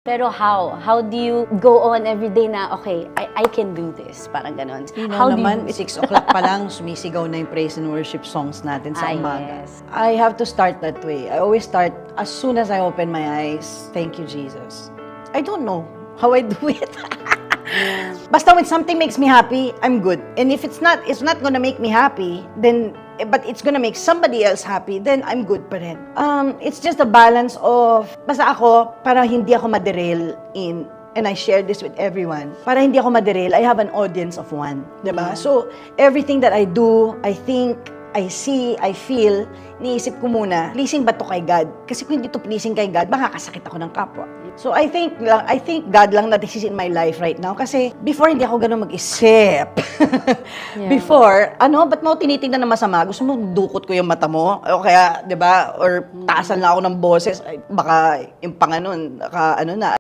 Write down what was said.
Pero how? How do you go on every day na, okay, I can do this? Parang ganon. How do naman, you... 6 o'clock pa lang, sumisigaw na yung praise and worship songs natin sa umaga. Yes. I have to start that way. I always start, as soon as I open my eyes, thank you, Jesus. I don't know how I do it. Basta when something makes me happy, I'm good. And if it's not gonna make me happy, then, but it's gonna make somebody else happy, then I'm good pa rin. It's just a balance of, basta ako, para hindi ako ma-derail in, and I share this with everyone, para hindi ako ma-derail, I have an audience of one. Diba? So, everything that I do, I think, I see, I feel, niisip ko muna, pleasing ba to kay God? Kasi kung hindi to pleasing kay God, makakasakit ako ng kapwa. So I think God lang na this is in my life right now. Kasi before, hindi ako ganun mag-isip. Before, ba't mo tinitingnan na masama? Gusto mo dukot ko yung mata mo? O kaya, di ba? Or taasan lang ako ng boses, ay, baka yung panganon, na,